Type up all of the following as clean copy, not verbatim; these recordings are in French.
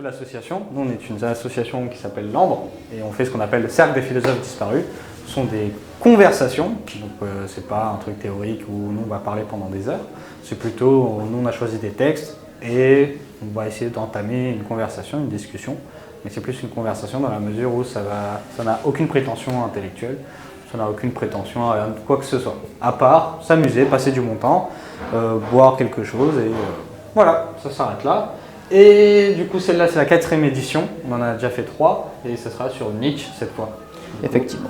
surtout l'association. Nous, on est une association qui s'appelle l'Ambre et on fait ce qu'on appelle le Cercle des philosophes disparus. Ce sont des conversations, donc c'est pas un truc théorique où nous on va parler pendant des heures. C'est plutôt, nous on a choisi des textes et on va essayer d'entamer une conversation, une discussion. Mais c'est plus une conversation dans la mesure où ça n'a aucune prétention intellectuelle, ça n'a aucune prétention à quoi que ce soit. À part s'amuser, passer du bon temps, boire quelque chose et voilà, ça s'arrête là. Et du coup celle-là c'est la 4e édition, on en a déjà fait 3 et ça sera sur Nietzsche cette fois. Effectivement.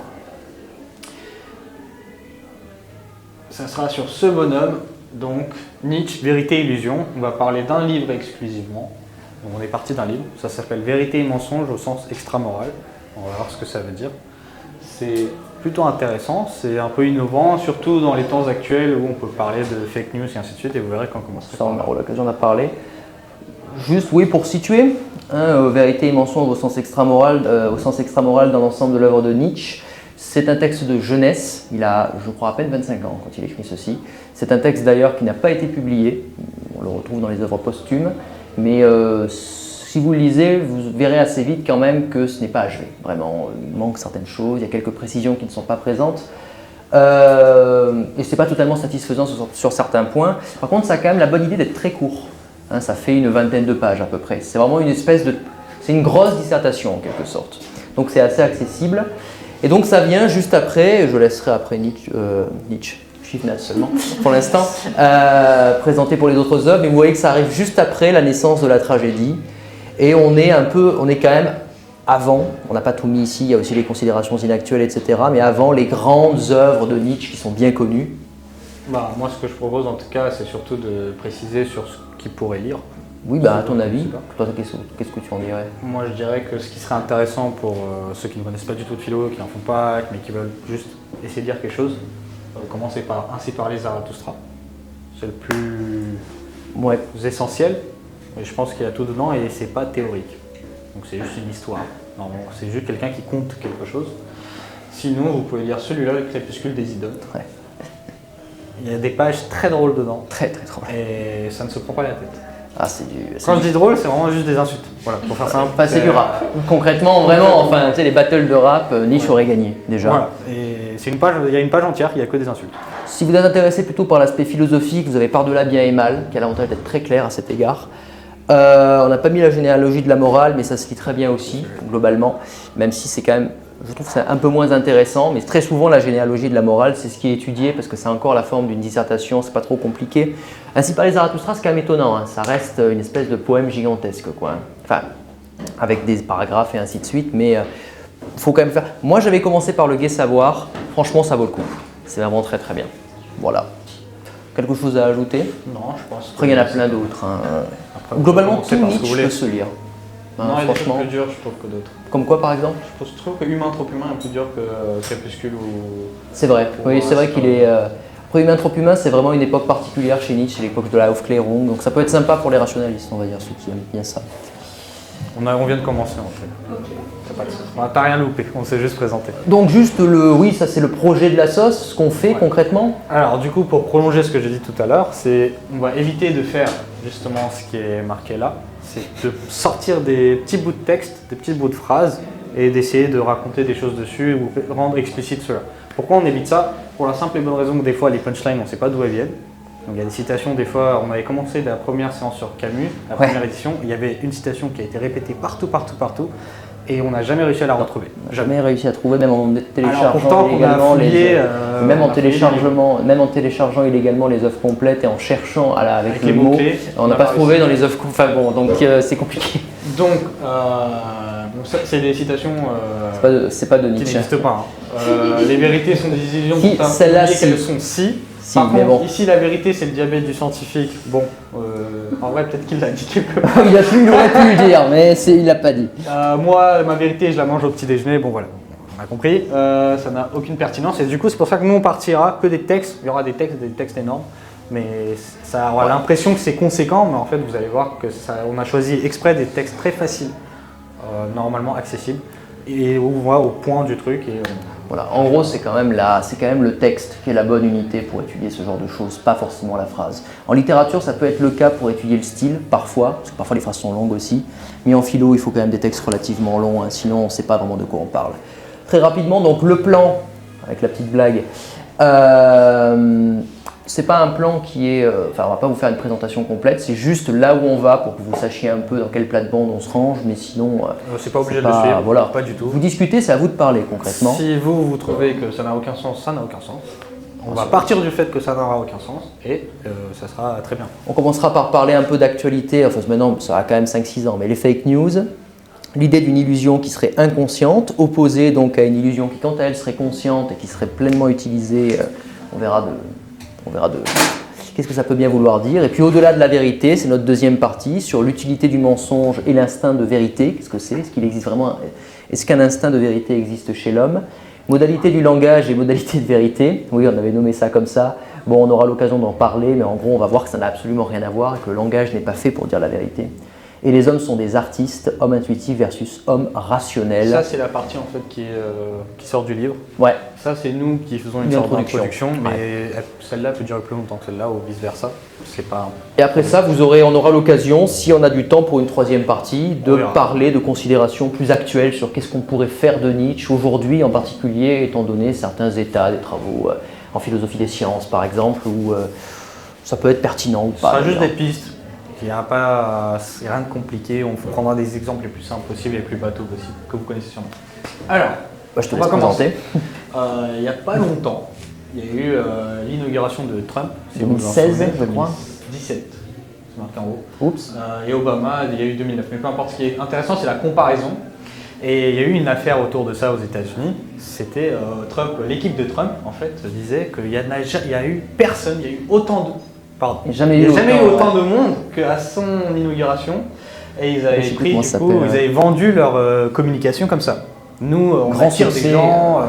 Ça sera sur ce bonhomme, donc Nietzsche, Vérité et Illusion. On va parler d'un livre exclusivement. Donc on est parti d'un livre, ça s'appelle Vérité et mensonge au sens extramoral. On va voir ce que ça veut dire. C'est plutôt intéressant, c'est un peu innovant, surtout dans les temps actuels où on peut parler de fake news et ainsi de suite, et vous verrez quand on commencera. Ça, on aura l'occasion d'en parler. Juste, oui, pour situer, Vérité et mensonge au sens extramoral dans l'ensemble de l'œuvre de Nietzsche. C'est un texte de jeunesse, il a, je crois, à peine 25 ans quand il écrit ceci. C'est un texte d'ailleurs qui n'a pas été publié, on le retrouve dans les œuvres posthumes, mais si vous le lisez, vous verrez assez vite quand même que ce n'est pas achevé. Vraiment, il manque certaines choses, il y a quelques précisions qui ne sont pas présentes. Et ce n'est pas totalement satisfaisant sur certains points. Par contre, ça a quand même la bonne idée d'être très court. Ça fait une vingtaine de pages à peu près. C'est vraiment une espèce de... C'est une grosse dissertation en quelque sorte. Donc c'est assez accessible. Et donc ça vient juste après, je laisserai après Nietzsche, Chifnat seulement pour l'instant, présenté pour les autres œuvres. Mais vous voyez que ça arrive juste après la naissance de la tragédie. Et on est quand même avant, on n'a pas tout mis ici, il y a aussi les considérations inactuelles, etc. Mais avant les grandes œuvres de Nietzsche qui sont bien connues. Moi, ce que je propose en tout cas, c'est surtout de préciser sur ce qu'il pourrait lire. Oui, à ton avis, toi, qu'est-ce que tu en dirais? Moi, je dirais que ce qui serait intéressant pour ceux qui ne connaissent pas du tout de philo, qui n'en font pas, mais qui veulent juste essayer de dire quelque chose, commencer par Ainsi parlait Zarathustra. C'est le plus essentiel. Et je pense qu'il y a tout dedans et c'est pas théorique. Donc c'est juste une histoire. Normalement, c'est juste quelqu'un qui conte quelque chose. Sinon, vous pouvez lire celui-là, le Crépuscule des idoles. Ouais. Il y a des pages très drôles dedans. Très très drôles. Et ça ne se prend pas la tête. Ah, Quand je dis drôle, c'est vraiment juste des insultes. Voilà, pour faire simple. C'est du rap. Concrètement, vraiment, enfin, tu sais, les battles de rap, Nietzsche aurait gagné déjà. Voilà. Et c'est une page, il y a une page entière, il n'y a que des insultes. Si vous êtes intéressé plutôt par l'aspect philosophique, vous avez par-delà bien et mal, qui a l'avantage d'être très clair à cet égard. On n'a pas mis la généalogie de la morale, mais ça se lit très bien aussi, globalement, même si c'est quand même, je trouve que c'est un peu moins intéressant, mais très souvent la généalogie de la morale, c'est ce qui est étudié, parce que c'est encore la forme d'une dissertation, c'est pas trop compliqué. Ainsi parlait Zarathustra, c'est quand même étonnant, ça reste une espèce de poème gigantesque, quoi. Enfin, avec des paragraphes et ainsi de suite, mais faut quand même faire. Moi, j'avais commencé par le Gai Savoir, franchement, ça vaut le coup. C'est vraiment très très bien. Voilà. Quelque chose à ajouter? Non, je pense. Après, il y en a plein d'autres. Globalement, tout Nietzsche peut se lire. Non, il y a des choses plus dures, je trouve, que d'autres. Comme quoi, par exemple? Je trouve que Humain trop humain est plus dur que Crépuscule ou... C'est vrai, oui, c'est vrai qu'il est... Après, Humain trop humain, c'est vraiment une époque particulière chez Nietzsche, c'est l'époque de la Aufklärung, donc ça peut être sympa pour les rationalistes, on va dire, ceux qui aiment bien ça. On vient de commencer, en fait. T'as rien loupé, on s'est juste présenté. Donc juste oui, ça c'est le projet de la sauce, ce qu'on fait concrètement. Alors du coup, pour prolonger ce que j'ai dit tout à l'heure, on va éviter de faire justement ce qui est marqué là, c'est de sortir des petits bouts de texte, des petits bouts de phrases et d'essayer de raconter des choses dessus ou rendre explicite cela. Pourquoi on évite ça? Pour la simple et bonne raison que des fois les punchlines, on ne sait pas d'où elles viennent. Donc il y a des citations, des fois, on avait commencé la première séance sur Camus, la première édition, il y avait une citation qui a été répétée partout, et on n'a jamais réussi à la retrouver. Jamais réussi à trouver, même en téléchargeant illégalement même en téléchargeant illégalement les œuvres complètes et en cherchant avec les mots, on n'a pas trouvé dans les œuvres. Enfin bon, donc c'est compliqué. Donc ça, c'est des citations c'est pas de Nietzsche. Qui n'existent pas. Les vérités sont des illusions pour celles-là qu'elles sont si. Par contre, ici la vérité c'est le diabète du scientifique. Bon, en vrai peut-être qu'il l'a dit quelque part. Il aurait pu le dire, mais il l'a pas dit. Moi, ma vérité, je la mange au petit déjeuner. Bon voilà, on a compris. Ça n'a aucune pertinence et du coup c'est pour ça que nous on partira que des textes. Il y aura des textes énormes, mais ça aura l'impression que c'est conséquent, mais en fait vous allez voir que on a choisi exprès des textes très faciles, normalement accessibles. et on voit au point du truc. Et, voilà. En gros, c'est quand même le texte qui est la bonne unité pour étudier ce genre de choses, pas forcément la phrase. En littérature, ça peut être le cas pour étudier le style, parfois, parce que parfois les phrases sont longues aussi. Mais en philo, il faut quand même des textes relativement longs, hein, sinon on ne sait pas vraiment de quoi on parle. Très rapidement, donc le plan, avec la petite blague, c'est pas un plan qui est... Enfin, on va pas vous faire une présentation complète, c'est juste là où on va pour que vous sachiez un peu dans quelle plate-bande on se range, mais sinon... c'est pas obligé de le suivre, voilà. pas du tout. Vous discutez, c'est à vous de parler concrètement. Si vous trouvez que ça n'a aucun sens, ça n'a aucun sens. On va partir du fait que ça n'aura aucun sens et ça sera très bien. On commencera par parler un peu d'actualité, enfin maintenant ça a quand même 5-6 ans, mais les fake news. L'idée d'une illusion qui serait inconsciente, opposée donc à une illusion qui quant à elle serait consciente et qui serait pleinement utilisée, on verra de qu'est-ce que ça peut bien vouloir dire. Et puis au-delà de la vérité, c'est notre deuxième partie sur l'utilité du mensonge et l'instinct de vérité. Qu'est-ce que c'est? Est-ce qu'il existe vraiment? Est-ce qu'un instinct de vérité existe chez l'homme? Modalité du langage et modalité de vérité. Oui, on avait nommé ça comme ça. Bon, on aura l'occasion d'en parler, mais en gros, on va voir que ça n'a absolument rien à voir et que le langage n'est pas fait pour dire la vérité. Et les hommes sont des artistes, hommes intuitifs versus hommes rationnels. Ça, c'est la partie en fait qui sort du livre. Ouais. Ça, c'est nous qui faisons une sorte d'introduction, mais celle-là peut durer plus longtemps que celle-là ou vice-versa. C'est pas... Et après ça, on aura l'occasion, si on a du temps pour une troisième partie, de parler de considérations plus actuelles sur qu'est-ce qu'on pourrait faire de Nietzsche aujourd'hui en particulier, étant donné certains états des travaux en philosophie des sciences par exemple, où ça peut être pertinent ou pas. Ce sera juste des pistes. Il n'y a rien de compliqué, on prendra des exemples les plus simples possibles et les plus bateaux possibles, que vous connaissez sûrement. Alors, je te laisse commencer. Il n'y a pas longtemps, il y a eu l'inauguration de Trump. 2016, je crois. 2017, c'est marqué en haut. Oups. Et Obama, il y a eu 2009. Mais peu importe, ce qui est intéressant, c'est la comparaison. Et il y a eu une affaire autour de ça aux États-Unis. C'était Trump, l'équipe de Trump, en fait, disait qu'il n'y a eu personne, il y a eu autant de... Il n'y a jamais eu autant de monde qu'à son inauguration et ils avaient vendu leur communication comme ça. Nous, on attire des gens,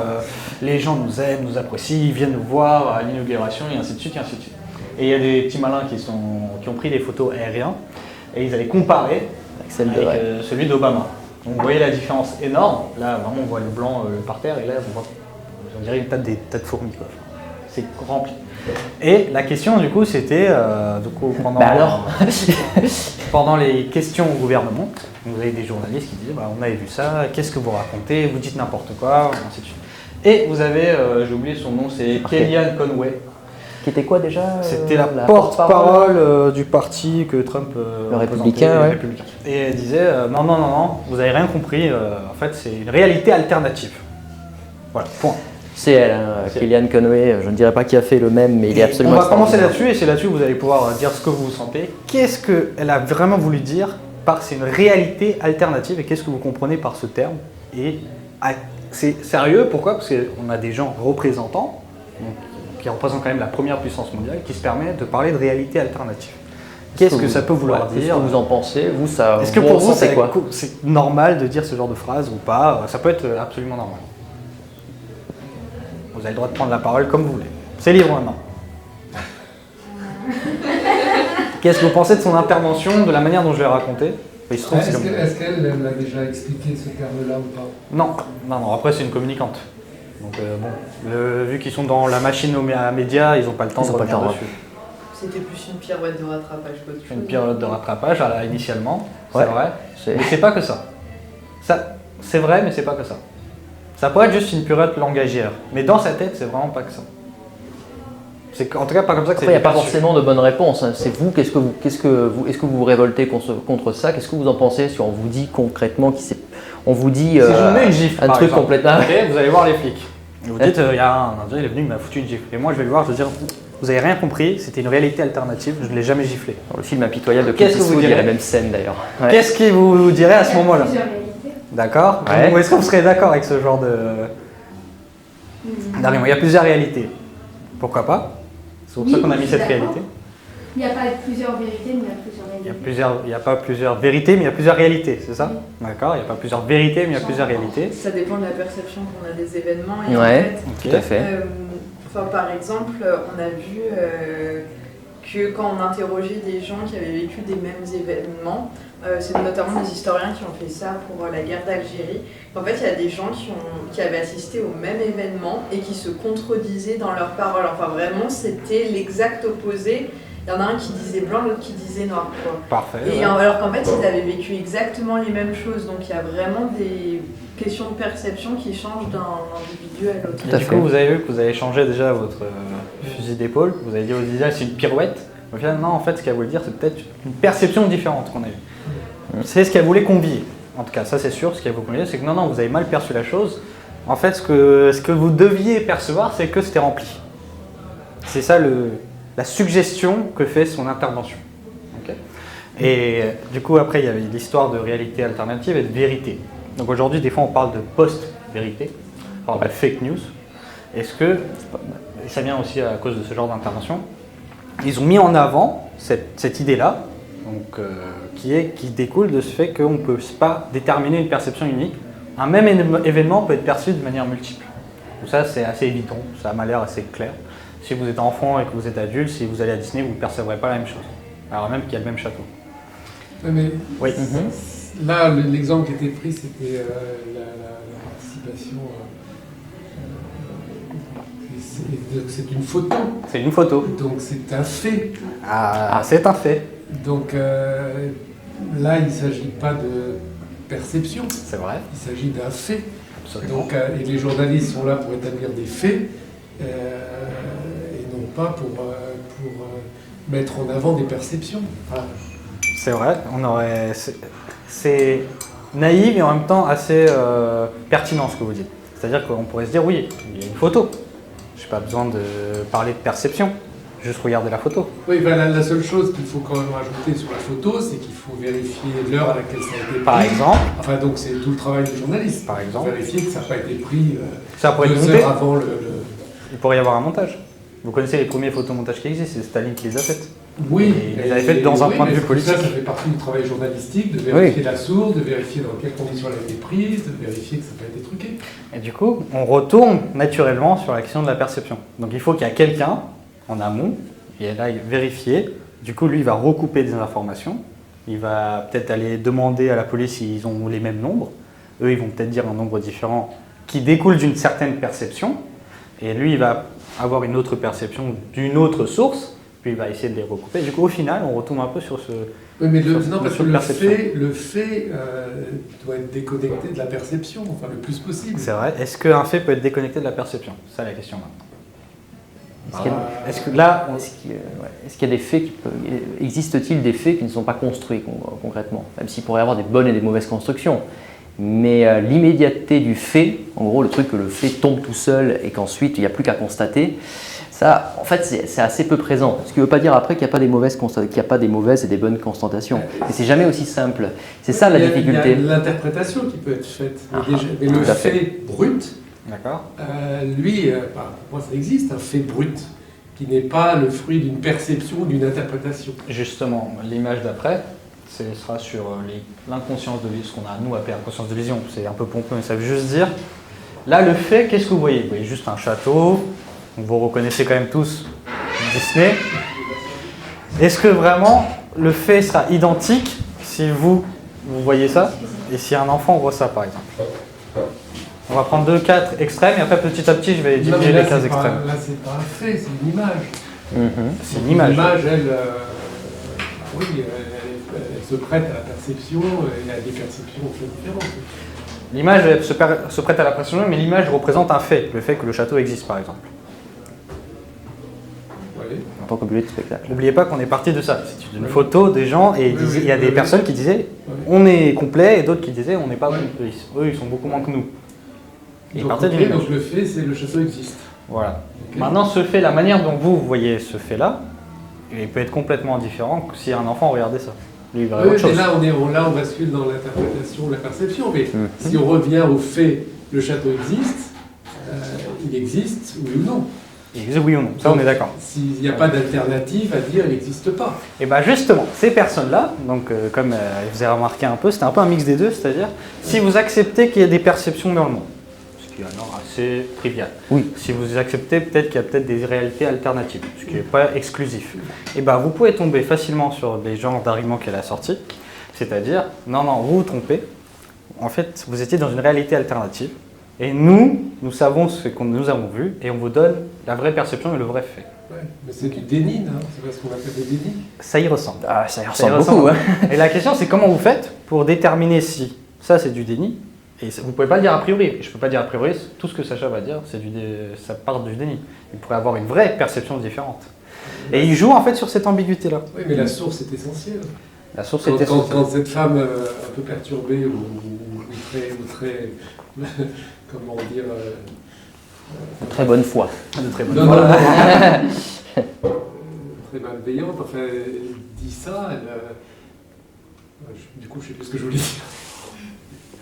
les gens nous aiment, nous apprécient, ils viennent nous voir à l'inauguration et ainsi de suite, et ainsi de suite. Et il y a des petits malins qui ont pris des photos aériennes et ils avaient comparé avec celui d'Obama. Donc vous voyez la différence énorme. Là, vraiment, on voit le blanc par terre et là, on dirait des tas de fourmis, quoi. C'est rempli. Et la question du coup c'était pendant les questions au gouvernement, vous avez des journalistes qui disaient on avait vu ça, qu'est-ce que vous racontez, vous dites n'importe quoi, ainsi de suite. Et vous avez, j'ai oublié son nom, c'est Kellyanne Conway. Qui était quoi déjà C'était la porte-parole du parti que Trump le républicain, Et elle disait non, vous avez rien compris, en fait c'est une réalité alternative. Voilà, point. C'est elle, Kellyanne Conway, je ne dirais pas qui a fait le même, mais il est absolument... On va commencer là-dessus et c'est là-dessus que vous allez pouvoir dire ce que vous sentez. Qu'est-ce qu'elle a vraiment voulu dire par c'est une réalité alternative et qu'est-ce que vous comprenez par ce terme? Et c'est sérieux, pourquoi? Parce qu'on a des gens représentants, qui représentent quand même la première puissance mondiale, qui se permettent de parler de réalité alternative. Qu'est-ce que ça peut vouloir dire? Qu'est-ce que vous en pensez? Est-ce que pour vous c'est normal de dire ce genre de phrase ou pas? Ça peut être absolument normal. Vous avez le droit de prendre la parole comme vous voulez. C'est libre maintenant. Qu'est-ce que vous pensez de son intervention, de la manière dont je l'ai raconté? Est-ce qu'elle l'a déjà expliqué ce terme-là ou pas? Non. Après, c'est une communicante. Donc vu qu'ils sont dans la machine à médias, ils n'ont pas le temps de revenir dessus. C'était plus une pirouette de rattrapage qu'autre chose. Une pirouette de rattrapage initialement, c'est vrai. Mais c'est pas que ça. C'est vrai, mais c'est pas que ça. Ça pourrait être juste une pirouette langagière, mais dans sa tête, c'est vraiment pas que ça. C'est en tout cas pas comme ça que c'est. Il n'y a pas forcément de bonne réponse. Hein. C'est vous. Est-ce que vous vous révoltez contre ça? Qu'est-ce que vous en pensez si on vous dit concrètement on vous dit si je vous mets une gifle, un truc complètement. Okay, vous allez voir les flics. Et vous dites il y a un Indien, il est venu, il m'a foutu une gifle. Et moi je vais le voir, je vais dire vous avez rien compris, c'était une réalité alternative, je ne l'ai jamais giflé. Dans le film impitoyable de Clint Eastwood, il y a la même scène d'ailleurs. Ouais. Qu'est-ce que vous direz à ce moment-là? D'accord. Ouais. Est-ce que vous serez d'accord avec ce genre d'argument? Il y a plusieurs réalités. Pourquoi pas? C'est pour ça qu'on a mis cette réalité. Il n'y a pas plusieurs vérités, mais il y a plusieurs réalités. Il n'y a pas plusieurs vérités, mais il y a plusieurs réalités, c'est ça? Oui. D'accord. Il n'y a pas plusieurs vérités, mais il y a plusieurs réalités. Ça dépend de la perception qu'on a des événements. Et ouais, en fait, tout à fait. Par exemple, on a vu que quand on interrogeait des gens qui avaient vécu des mêmes événements, c'est notamment des historiens qui ont fait ça pour la guerre d'Algérie, qu'en fait il y a des gens qui avaient assisté au même événement et qui se contredisaient dans leurs paroles. Enfin vraiment c'était l'exact opposé. Il y en a un qui disait blanc, l'autre qui disait noir, quoi. Parfait. Et Ouais. alors qu'en fait, ils avaient vécu exactement les mêmes choses. Donc il y a vraiment des questions de perception qui changent d'un individu à l'autre. Et du coup, vous avez vu que vous avez changé déjà votre fusil d'épaule. Vous avez dit au déjà c'est une pirouette. Au final, non, en fait, ce qu'elle voulait dire, c'est peut-être une perception différente qu'on a eue. C'est ce qu'elle voulait convier. En tout cas, ça c'est sûr. Ce qu'elle voulait convier, c'est que non, vous avez mal perçu la chose. En fait, ce que vous deviez percevoir, c'est que c'était rempli. C'est ça la suggestion que fait son intervention. Okay. Et du coup, après, il y avait l'histoire de réalité alternative et de vérité. Donc aujourd'hui, des fois, on parle de post-vérité, on parle de fake news. Est-ce que, et ça vient aussi à cause de ce genre d'intervention, ils ont mis en avant cette idée-là, donc, qui découle de ce fait qu'on ne peut pas déterminer une perception unique. Un même événement peut être perçu de manière multiple. Donc ça, c'est assez évident, ça m'a l'air assez clair. Si vous êtes enfant et que vous êtes adulte, si vous allez à Disney, vous ne percevrez pas la même chose. Alors même qu'il y a le même château. Mais Oui. là, l'exemple qui était pris, c'était la participation. C'est une photo. C'est une photo. Donc c'est un fait. Ah, c'est un fait. Donc là, il ne s'agit pas de perception. C'est vrai. Il s'agit d'un fait. Absolument. Donc, et les journalistes sont là pour établir des faits et non pas pour mettre en avant des perceptions. Voilà. C'est vrai, c'est naïf et en même temps assez pertinent ce que vous dites. C'est-à-dire qu'on pourrait se dire oui, il y a une photo. Je n'ai pas besoin de parler de perception, juste regarder la photo. Oui, ben la seule chose qu'il faut quand même rajouter sur la photo, c'est qu'il faut vérifier l'heure à laquelle ça a été pris. Par exemple. Enfin, donc c'est tout le travail du journaliste. Par exemple. Vérifier que ça n'a pas été pris Ça pourrait être 2 monté. heures avant le... Il pourrait y avoir un montage. Vous connaissez les premiers photomontages qui existent, c'est Staline qui les a faites. Oui, Et ils avaient fait dans un point de vue mais politique. Ça fait partie du travail journalistique, de vérifier la source, de vérifier dans quelles conditions elle a été prise, de vérifier que ça n'a pas été truqué. Et du coup, on retourne naturellement sur la question de la perception. Donc il faut qu'il y ait quelqu'un en amont, et elle aille vérifier. Du coup, lui, il va recouper des informations. Il va peut-être aller demander à la police s'ils ont les mêmes nombres. Eux, ils vont peut-être dire un nombre différent qui découle d'une certaine perception. Et lui, il va avoir une autre perception d'une autre source. Puis il va essayer de les recouper. Du coup, au final, on retourne un peu sur ce... Oui, mais sur non, parce sur que perception. le fait doit être déconnecté de la perception, enfin le plus possible. C'est vrai. Est-ce qu'un fait peut être déconnecté de la perception? C'est ça la question maintenant. Est-ce que là, Est-ce qu'il y a des faits existe-t-il des faits qui ne sont pas construits concrètement, même s'il pourrait y avoir des bonnes et des mauvaises constructions, mais l'immédiateté du fait, en gros le truc que le fait tombe tout seul et qu'ensuite il n'y a plus qu'à constater, ça en fait c'est assez peu présent. Ce qui ne veut pas dire après qu'il n'y a pas des mauvaises et des bonnes constatations. Mais c'est jamais aussi simple. C'est ça la difficulté. Il y a l'interprétation qui peut être faite, mais tout le à fait. fait brut, d'accord. lui, pour moi ça existe, un fait brut, qui n'est pas le fruit d'une perception ou d'une interprétation. Justement, l'image d'après, ce sera sur l'inconscience de vision, ce qu'on a nous appelé inconscience de vision. C'est un peu pompeux, mais ça veut juste dire, là le fait, qu'est-ce que vous voyez? Vous voyez juste un château, vous reconnaissez quand même tous Disney. Est-ce que vraiment le fait sera identique si vous voyez ça et si un enfant voit ça par exemple? On va prendre 2 cas extrêmes et après petit à petit je vais Non, mais diminuer là, les cas c'est pas- extrêmes. Là, c'est pas un fait, c'est une image. C'est une image. L'image, oui, elle se prête à la perception et à des perceptions très différentes. L'image elle se prête à la perception, mais l'image représente un fait, le fait que le château existe par exemple. Oui. En tant qu'objet de spectacle. N'oubliez pas qu'on est parti de ça. C'est une photo des gens et il y a des personnes qui disaient Oui. on est complet et d'autres qui disaient on n'est pas complet. Eux ils sont beaucoup moins que nous. Et ils Donc, partaient d'une ok, image. donc le fait, c'est le château existe. Voilà. Ok. Maintenant ce fait, la manière dont vous voyez ce fait là, il peut être complètement différent que si un enfant regardait ça. Lui il verrait Oui, autre mais chose. là, on bascule dans l'interprétation, la perception. Mais si on revient au fait, le château existe, il existe, oui ou non. Il disait oui ou non, ça on est d'accord. S'il n'y a pas d'alternative à dire, il n'existe pas. Et bien justement, ces personnes-là, donc comme je vous ai remarqué un peu, c'était un peu un mix des deux, c'est-à-dire si vous acceptez qu'il y ait des perceptions dans le monde, ce ce qui est alors assez trivial. Oui. Si vous acceptez, peut-être qu'il y a peut-être des réalités alternatives, ce qui n'est pas exclusif. Et ben, vous pouvez tomber facilement sur des genres d'arguments qu'elle a sortis, c'est-à-dire, non, vous vous trompez, en fait, vous étiez dans une réalité alternative, et nous savons ce que nous avons vu, et on vous donne la vraie perception et le vrai fait. Ouais, mais c'est du déni, non? C'est pas ce qu'on appelle le déni. Ça y ressemble. Ah, ça y ressemble beaucoup. Hein. Et la question, c'est comment vous faites pour déterminer si ça, c'est du déni, et vous ne pouvez pas le dire a priori. Et je ne peux pas dire a priori, tout ce que Sacha va dire, ça part du déni. Il pourrait avoir une vraie perception différente. Et il joue en fait sur cette ambiguïté-là. Oui, mais la source est essentielle. La source est essentielle. Quand cette femme un peu perturbée ou très comment dire... De très bonne foi. De très bonne Non, foi. Très malveillante, enfin, elle dit ça, du coup, je sais plus ce que je voulais dire.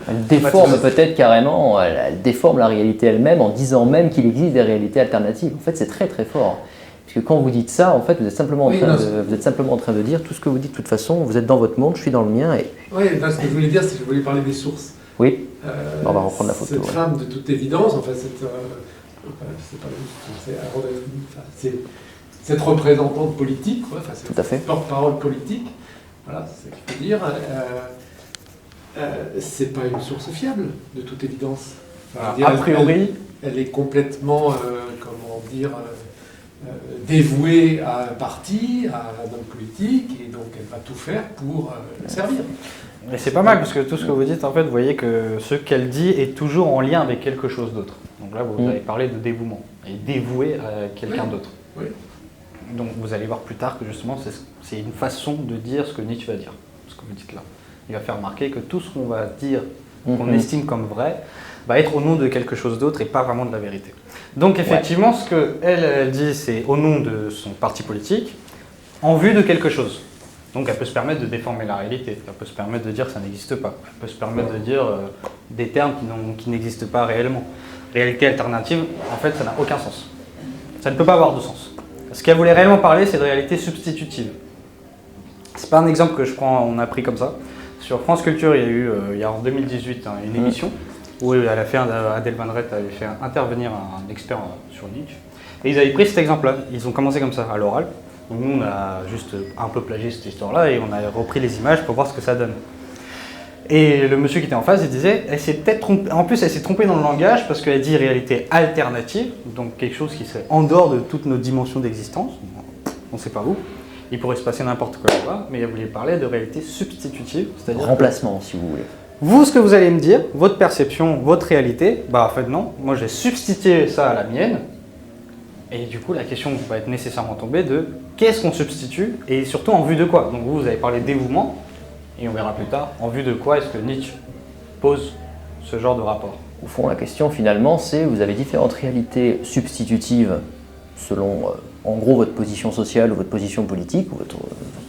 Elle déforme peut-être carrément, elle déforme la réalité elle-même en disant même qu'il existe des réalités alternatives. En fait, c'est très très fort. Parce que quand vous dites ça, en fait, vous êtes simplement en train de dire tout ce que vous dites de toute façon, vous êtes dans votre monde, je suis dans le mien. Et... Oui, ce que je voulais dire, c'est que je voulais parler des sources. Oui, on va reprendre la photo. Cette femme, de toute évidence, enfin, cette représentante politique, quoi, enfin, tout à fait. Porte-parole politique, voilà, c'est ce qu'il faut dire. C'est pas une source fiable, de toute évidence. Enfin, a priori, elle est complètement, comment dire, dévouée à un parti, à un homme politique, et donc elle va tout faire pour le servir. Et c'est pas mal, parce que tout ce que vous dites, en fait, vous voyez que ce qu'elle dit est toujours en lien avec quelque chose d'autre. Donc là, vous avez parlé de dévouement, et dévoué à quelqu'un d'autre. Oui. Donc vous allez voir plus tard que justement, c'est une façon de dire ce que Nietzsche va dire, ce que vous dites là. Il va faire remarquer que tout ce qu'on va dire, qu'on estime comme vrai, va être au nom de quelque chose d'autre et pas vraiment de la vérité. Donc effectivement, ce qu'elle dit, c'est au nom de son parti politique, en vue de quelque chose. Donc elle peut se permettre de déformer la réalité, elle peut se permettre de dire que ça n'existe pas, elle peut se permettre de dire des termes qui n'existent pas réellement. Réalité alternative, en fait, ça n'a aucun sens. Ça ne peut pas avoir de sens. Ce qu'elle voulait réellement parler, c'est de réalité substitutive. C'est pas un exemple que on a pris comme ça. Sur France Culture, il y a eu, en 2018, une émission où Adèle Van Rett avait fait intervenir un expert sur Nietzsche. Et ils avaient pris cet exemple-là. Ils ont commencé comme ça, à l'oral. Donc nous, on a juste un peu plagié cette histoire-là et on a repris les images pour voir ce que ça donne. Et le monsieur qui était en face, il disait, elle s'est peut-être trompée. En plus, elle s'est trompée dans le langage parce qu'elle dit réalité alternative, donc quelque chose qui serait en dehors de toutes nos dimensions d'existence. On ne sait pas où. Il pourrait se passer n'importe quoi là-bas, mais elle voulait parler de réalité substitutive, c'est-à-dire remplacement, si vous voulez. Vous, ce que vous allez me dire, votre perception, votre réalité, bah en fait non, moi j'ai substitué ça à la mienne, et du coup la question va être nécessairement tombée de qu'est-ce qu'on substitue, et surtout en vue de quoi. Donc vous avez parlé de dévouement, et on verra plus tard, en vue de quoi est-ce que Nietzsche pose ce genre de rapport. Au fond, la question finalement, c'est vous avez différentes réalités substitutives selon en gros votre position sociale ou votre position politique ou votre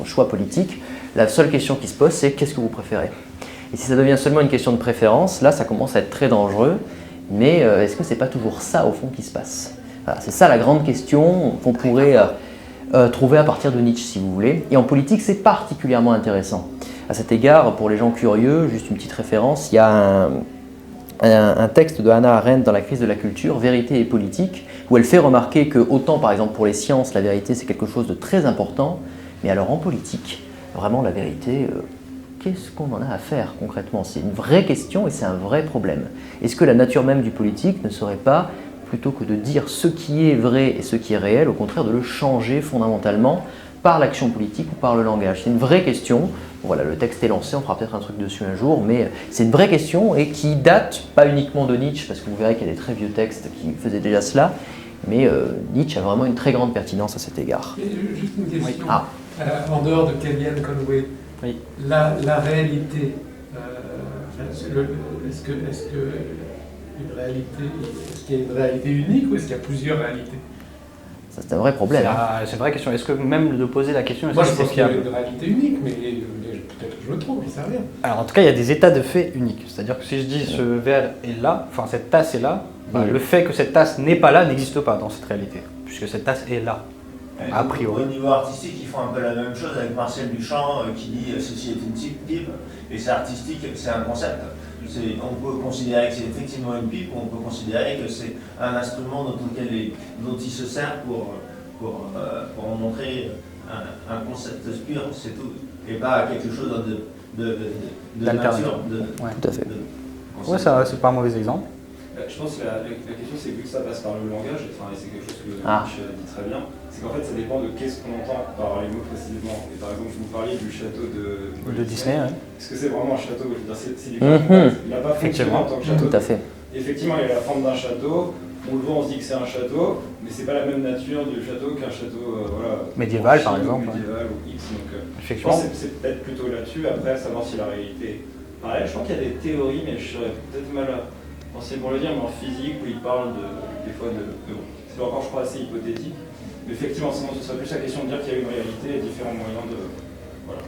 choix politique. La seule question qui se pose, c'est qu'est-ce que vous préférez? Et si ça devient seulement une question de préférence, là ça commence à être très dangereux, mais est-ce que c'est pas toujours ça au fond qui se passe? Voilà, c'est ça la grande question qu'on pourrait trouver à partir de Nietzsche si vous voulez. Et en politique c'est particulièrement intéressant. À cet égard, pour les gens curieux, juste une petite référence, il y a un texte de Hannah Arendt dans La crise de la culture, Vérité et politique, où elle fait remarquer que autant par exemple pour les sciences, la vérité c'est quelque chose de très important, mais alors en politique, vraiment la vérité, qu'est-ce qu'on en a à faire concrètement? C'est une vraie question et c'est un vrai problème. Est-ce que la nature même du politique ne serait pas, plutôt que de dire ce qui est vrai et ce qui est réel, au contraire de le changer fondamentalement par l'action politique ou par le langage? C'est une vraie question. Voilà, le texte est lancé, on fera peut-être un truc dessus un jour, mais c'est une vraie question et qui date pas uniquement de Nietzsche, parce que vous verrez qu'il y a des très vieux textes qui faisaient déjà cela, mais Nietzsche a vraiment une très grande pertinence à cet égard. Et juste une question, Ah. En dehors de Kellyanne Conway, Oui. la réalité, est-ce qu'il y a une réalité unique ou est-ce qu'il y a plusieurs réalités? Ça, c'est un vrai problème. C'est une vraie question. Est-ce que même de poser la question, Moi je est-ce que pense c'est qu'il y a fiable? une réalité unique, mais peut-être que je me trompe, je ne sais rien. Alors en tout cas, il y a des états de fait uniques. C'est-à-dire que si je dis ce verre est là, enfin cette tasse est là, bah, le fait que cette tasse n'est pas là n'existe pas dans cette réalité, puisque cette tasse est là, a priori. Au niveau artistique, ils font un peu la même chose avec Marcel Duchamp qui dit ceci est une pipe, et c'est artistique, c'est un concept. On peut considérer que c'est effectivement une pipe, ou on peut considérer que c'est un instrument dont il se sert pour en montrer un concept pur, c'est tout, et pas quelque chose de nature. Tout à fait. Ouais, ça, c'est pas un mauvais exemple. Je pense que la question, c'est vu que ça passe par le langage, et c'est quelque chose que Nietzsche dit très bien, c'est qu'en fait ça dépend de qu'est-ce qu'on entend par les mots précisément. Et par exemple, vous parliez du château de Disney, ouais. Est-ce que c'est vraiment un château? Je veux dire, c'est du il n'a pas fonctionné en tant que château. Tout à fait. Effectivement, il a la forme d'un château, on le voit, on se dit que c'est un château, mais c'est pas la même nature du château qu'un château médiéval par exemple. Médiéval ou X. Donc, je Effectivement. pense que c'est peut-être plutôt là-dessus, après savoir si la réalité est pareille. Je crois qu'il y a des théories, mais je serais peut-être mal pensé pour le dire, mais en physique, où ils parlent des fois de bon, c'est encore, je crois, assez hypothétique. Mais effectivement, sinon, ce serait plus la question de dire qu'il y a une réalité et différents moyens de. Voilà,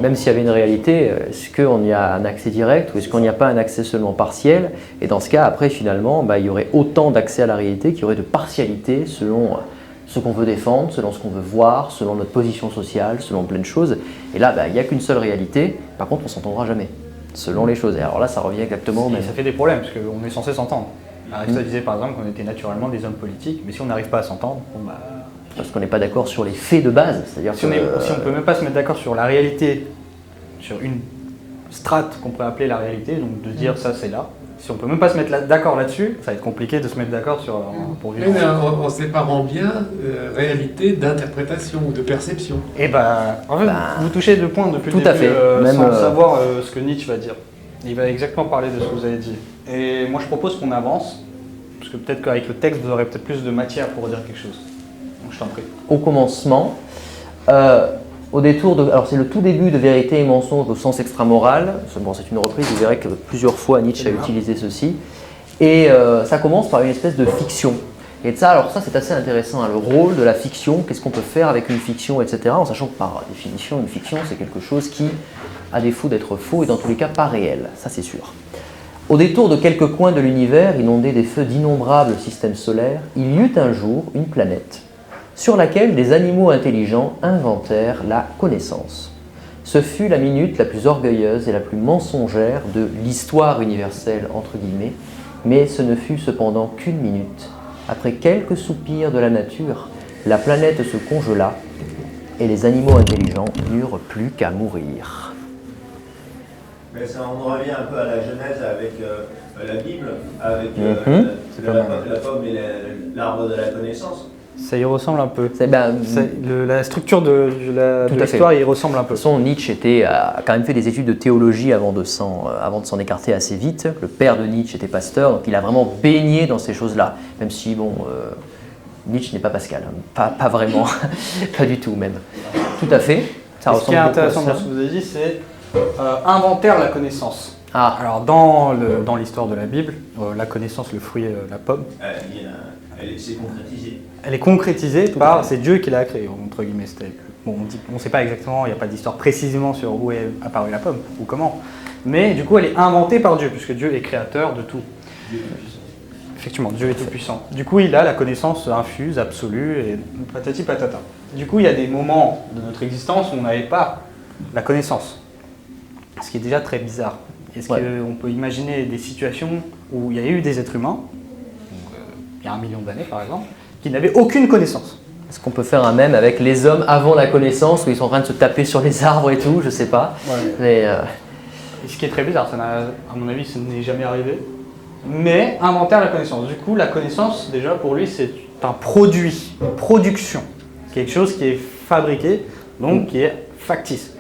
Même s'il y avait une réalité, est-ce qu'on y a un accès direct ou est-ce qu'on n'y a pas un accès seulement partiel? Et dans ce cas, après, finalement, il y aurait autant d'accès à la réalité qu'il y aurait de partialité selon ce qu'on veut défendre, selon ce qu'on veut voir, selon notre position sociale, selon plein de choses. Et là, il n'y a qu'une seule réalité. Par contre, on ne s'entendra jamais, selon les choses. Et alors là, ça revient exactement au même. Ça fait des problèmes, parce qu'on est censé s'entendre. Aristote disait par exemple qu'on était naturellement des hommes politiques, mais si on n'arrive pas à s'entendre, Parce qu'on n'est pas d'accord sur les faits de base. C'est-à-dire si on ne peut même pas se mettre d'accord sur la réalité, sur une strate qu'on pourrait appeler la réalité, donc de dire ça c'est là, si on ne peut même pas se mettre d'accord là-dessus, ça va être compliqué de se mettre d'accord sur pour vivre. Mais en séparant bien réalité d'interprétation ou de perception. Et en fait, vous touchez deux points depuis tout le début, à fait. Même, sans savoir ce que Nietzsche va dire. Il va exactement parler de ce que vous avez dit. Et moi je propose qu'on avance, parce que peut-être qu'avec le texte vous aurez peut-être plus de matière pour dire quelque chose. Donc je t'en prie. Au commencement, au détour de... Alors c'est le tout début de Vérité et mensonge au sens extramoral. Bon, c'est une reprise, vous verrez que plusieurs fois Nietzsche a utilisé ceci. Et ça commence par une espèce de fiction. Et de ça, alors ça c'est assez intéressant, hein, le rôle de la fiction, qu'est-ce qu'on peut faire avec une fiction, etc. En sachant que par définition, une fiction c'est quelque chose qui, à défaut d'être faux, est dans tous les cas pas réel, ça c'est sûr. Au détour de quelques coins de l'univers, inondés des feux d'innombrables systèmes solaires, il y eut un jour une planète sur laquelle des animaux intelligents inventèrent la connaissance. Ce fut la minute la plus orgueilleuse et la plus mensongère de l'histoire universelle, entre guillemets, mais ce ne fut cependant qu'une minute. Après quelques soupirs de la nature, la planète se congela et les animaux intelligents n'eurent plus qu'à mourir. Mais ça, on revient un peu à la Genèse avec la Bible, avec la pomme et l'arbre de la connaissance. Ça y ressemble un peu. La structure de l'histoire y ressemble un peu. De toute façon, Nietzsche a quand même fait des études de théologie avant de s'en écarter assez vite. Le père de Nietzsche était pasteur, donc il a vraiment baigné dans ces choses-là. Même si, Nietzsche n'est pas Pascal, hein. Pas vraiment, pas du tout même. Tout à fait. Ça ce qui est intéressant dans ce que vous avez dit, c'est inventaire la connaissance. Ah. Alors dans l'histoire de la Bible, la connaissance, le fruit, la pomme, Elle s'est concrétisée. elle est concrétisée par c'est Dieu qui l'a créée, entre guillemets. Bon, on ne sait pas exactement, il n'y a pas d'histoire précisément sur où est apparue la pomme ou comment. Mais du coup, elle est inventée par Dieu, puisque Dieu est créateur de tout. Dieu est puissant. Effectivement, Dieu est tout puissant. Du coup, il a la connaissance infuse, absolue, et patati patata. Du coup, il y a des moments de notre existence où on n'avait pas la connaissance. Ce qui est déjà très bizarre. Est-ce qu'on peut imaginer des situations où il y a eu des êtres humains, il y a 1 million d'années par exemple, qui n'avaient aucune connaissance? Est-ce qu'on peut faire un mème avec les hommes avant la connaissance, où ils sont en train de se taper sur les arbres et tout, je sais pas. Ouais. Mais, Et ce qui est très bizarre, à mon avis, ça n'est jamais arrivé. Mais inventaire la connaissance. Du coup, la connaissance, déjà, pour lui, c'est un produit, une production. Quelque chose qui est fabriqué, donc qui est factice.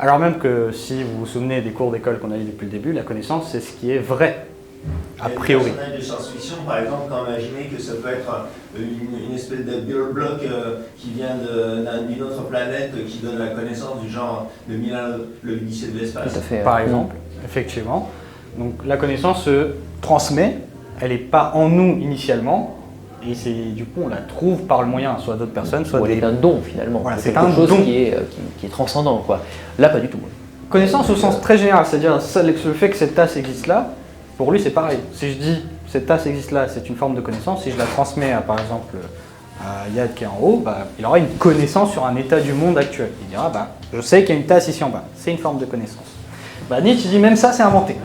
Alors même que, si vous vous souvenez des cours d'école qu'on a eu depuis le début, la connaissance, c'est ce qui est vrai, a priori. Il y a des personnages de science-fiction, par exemple, quand imaginez que ça peut être une espèce de bloc qui vient d'une autre planète qui donne la connaissance du genre de l'Odyssée de l'espace. tout à fait. Par exemple, effectivement. Donc la connaissance se transmet, elle n'est pas en nous initialement, et du coup on la trouve par le moyen soit d'autres personnes, soit Elle est un don finalement. Voilà, c'est c'est un quelque chose don. qui est transcendant, quoi. Là, pas du tout. Connaissance au sens très général, c'est-à-dire le fait que cette tasse existe là, pour lui c'est pareil. Si je dis cette tasse existe là, c'est une forme de connaissance. Si je la transmets par exemple à Yad qui est en haut, il aura une connaissance sur un état du monde actuel. Il dira je sais qu'il y a une tasse ici en bas, c'est une forme de connaissance. Nietzsche dit même ça c'est inventé.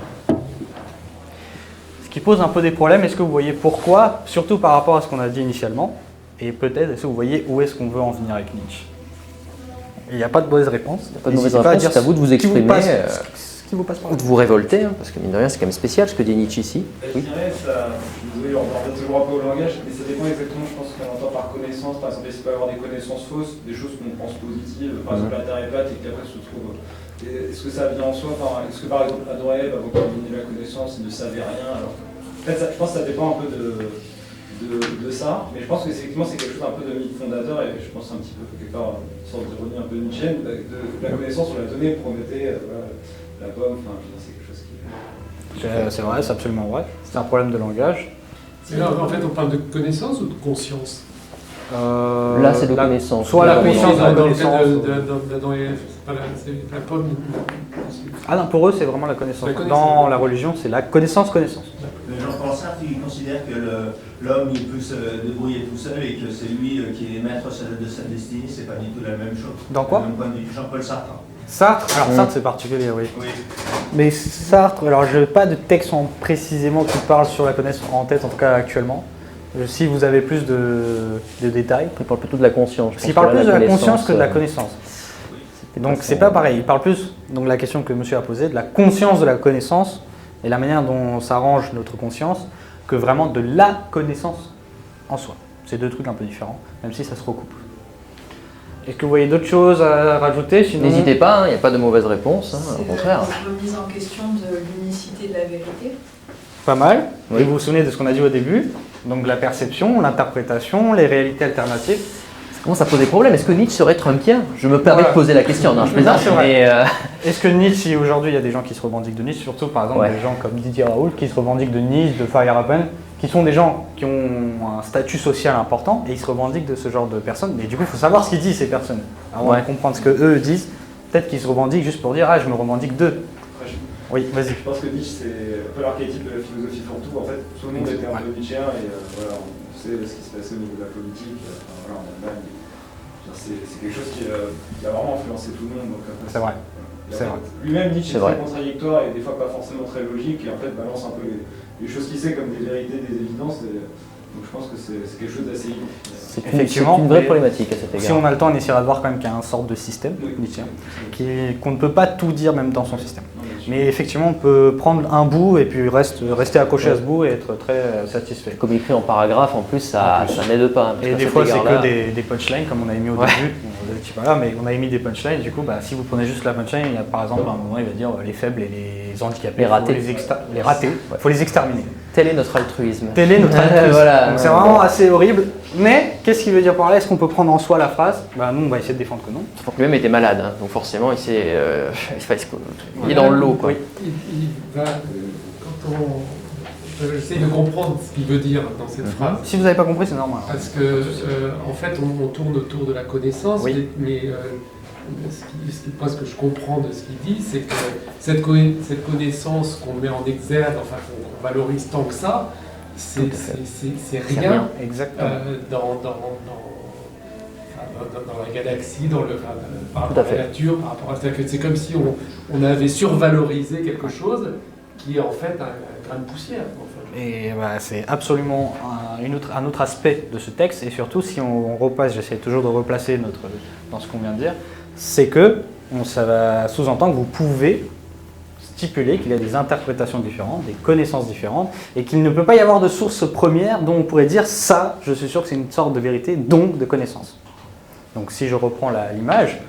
qui pose un peu des problèmes. Est-ce que vous voyez pourquoi, surtout par rapport à ce qu'on a dit initialement, et peut-être est-ce que vous voyez où est-ce qu'on veut en venir avec Nietzsche? Il n'y a pas de mauvaise réponse. Il n'y a pas de mauvaise réponse, c'est à vous de vous exprimer, qui vous passe par ou de vous révolter, hein, parce que mine de rien, c'est quand même spécial ce que dit Nietzsche ici. Je dirais, ça, je suis désolé, on revient toujours un peu au langage, mais ça dépend exactement, je pense, ce qu'on entend par connaissance. Par exemple, il peut y avoir des connaissances fausses, des choses qu'on pense positives, par exemple la Terre est plate et qu'après se trouve. Est-ce que ça vient en soi? Est-ce que par exemple Adam et Ève, avant qu'ils aient la connaissance, ils ne savaient rien? Alors, en fait, je pense que ça dépend un peu de ça, mais je pense que effectivement c'est quelque chose un peu de mythe fondateur, et je pense un petit peu quelque part une sorte d'ironie un peu nietzschéenne, de la connaissance on l'a donnée, Prométhée, voilà, la pomme, enfin c'est quelque chose qui... C'est vrai, c'est absolument vrai. C'est un problème de langage. Mais là, en fait, on parle de connaissance ou de conscience? Là, c'est de connaissance. Soit la conscience, dans la le connaissance. d'Adam et Ève, c'est la pomme. Ah non, pour eux, c'est vraiment la connaissance. La connaissance. Dans la religion, c'est la connaissance. Jean-Paul Sartre, il considère que l'homme il peut se débrouiller tout seul et que c'est lui qui est maître de sa destinée, c'est pas du tout la même chose. Dans quoi? Du même point de vue. Jean-Paul Sartre. Sartre, alors Sartre c'est particulier, oui. Oui. Mais Sartre, alors je n'ai pas de texte précisément qui parle sur la connaissance en tête, en tout cas actuellement. Si vous avez plus de détails. Il parle plutôt de la conscience. Parce qu'il parle plus de la conscience que de la connaissance. Donc c'est pas pareil, il parle plus, donc la question que monsieur a posée, de la conscience de la connaissance et la manière dont s'arrange notre conscience, que vraiment de la connaissance en soi. C'est deux trucs un peu différents, même si ça se recoupe. Est-ce que vous voyez d'autres choses à rajouter? Sinon... N'hésitez pas, il n'y a pas de mauvaise réponse, au contraire. C'est une remise en question de l'unicité de la vérité. Pas mal. Oui. Et vous vous souvenez de ce qu'on a dit au début? Donc la perception, l'interprétation, les réalités alternatives. Ça commence à poser problème. Est-ce que Nietzsche serait trumpien? Je me permets de poser la question, non, je plaisante. C'est vrai. Mais Est-ce que Nietzsche, si aujourd'hui il y a des gens qui se revendiquent de Nietzsche, surtout par exemple des gens comme Didier Raoult qui se revendiquent de Nietzsche, de Feyerabend, qui sont des gens qui ont un statut social important et ils se revendiquent de ce genre de personnes. Mais du coup, il faut savoir ce qu'ils disent ces personnes. Avant de comprendre ce qu'eux disent, peut-être qu'ils se revendiquent juste pour dire « Ah, je me revendique d'eux ». Oui, vas-y. Je pense que Nietzsche c'est un peu l'archétype de la philosophie fourre-tout. En fait, tout le monde était un peu nietzschéen et voilà, on sait ce qui se passait au niveau de la politique. Voilà, en Allemagne. C'est quelque chose qui a vraiment influencé tout le monde. C'est vrai. C'est vrai. Lui-même, Nietzsche est très contradictoire et des fois pas forcément très logique et en fait balance un peu les choses qu'il sait comme des vérités, des évidences. Donc je pense que c'est quelque chose d'assez unique. c'est une vraie problématique à cet égard. Si on a le temps, on essaiera de voir quand même qu'il y a une sorte de système nietzschéen, qu'on ne peut pas tout dire même dans son système. Mais effectivement, on peut prendre un bout et puis rester accroché à ce bout et être très satisfait. Comme écrit en paragraphe, en plus, ça n'aide pas. Et des fois, c'est que des punchlines, comme on avait mis au début. Je sais pas là, mais on avait mis des punchlines. Du coup, si vous prenez juste la punchline, il y a par exemple à un moment, il va dire les faibles et les handicapés, les ratés. Les ratés, il faut les exterminer. Tel est notre altruisme. Tel est notre altruisme. Voilà. Donc c'est vraiment assez horrible. Mais qu'est-ce qu'il veut dire par là? Est-ce qu'on peut prendre en soi la phrase? Nous, on va essayer de défendre que non. Donc lui-même était malade, hein, donc forcément, il est dans le lot. Quoi. Il va, quand j'essaie de comprendre ce qu'il veut dire dans cette phrase. Si vous n'avez pas compris, c'est normal. Parce que, en fait, on tourne autour de la connaissance, mais ce que je comprends de ce qu'il dit, c'est que cette connaissance qu'on met en exergue, enfin qu'on valorise tant que ça, c'est rien dans la galaxie, par rapport à la nature, par rapport à ça. C'est comme si on avait survalorisé quelque chose qui est en fait un grain de poussière. En fait. Et c'est absolument un autre aspect de ce texte, et surtout si on repasse, j'essaie toujours de replacer dans ce qu'on vient de dire, c'est que ça va sous-entendre que vous pouvez stipuler qu'il y a des interprétations différentes, des connaissances différentes, et qu'il ne peut pas y avoir de source première dont on pourrait dire ça, je suis sûr que c'est une sorte de vérité, donc de connaissance. Donc si je reprends l'image,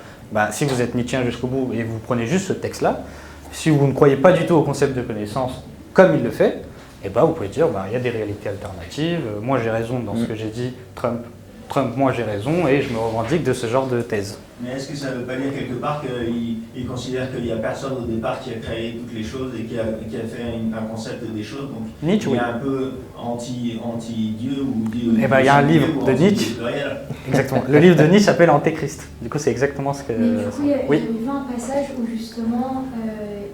si vous êtes nietzschéen jusqu'au bout et vous prenez juste ce texte-là, si vous ne croyez pas du tout au concept de connaissance comme il le fait, vous pouvez dire il y a des réalités alternatives, moi j'ai raison dans ce que j'ai dit, Trump, moi j'ai raison, et je me revendique de ce genre de thèse. Mais est-ce que ça ne veut pas dire quelque part qu'il considère qu'il n'y a personne au départ qui a créé toutes les choses et qui a fait un concept des choses, donc Nietzsche, il est un peu anti-Dieu ou Dieu. Il y a un livre de Nietzsche. Exactement. Le livre de Nietzsche s'appelle Antéchrist. Du coup, c'est exactement ce que. Mais du coup, il y avait un passage où justement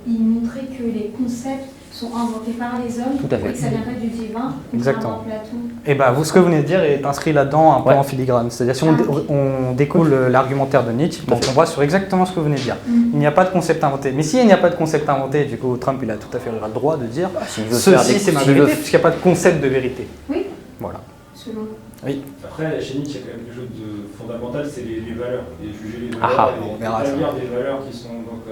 il montrait que les concepts sont inventés par les hommes et que ça vient pas du divin, contrairement à Platon. Et bah, ce que vous venez de dire est inscrit là-dedans un peu Ouais. en filigrane. C'est-à-dire si on découle l'argumentaire de Nietzsche, donc on voit sur exactement ce que vous venez de dire. Il n'y a pas de concept inventé. Mais s'il n'y a pas de concept inventé, du coup Trump il a tout à fait le droit de dire S'il veut faire ceci des- c'est ma s'il vérité, veut- puisqu'il n'y a pas de concept de vérité. Oui, Voilà. selon. Après, chez Nietzsche, il y a quand même quelque chose de fondamental, c'est les valeurs. Et juger les Ah, valeurs on et verra ça. établir des valeurs qui sont. Donc,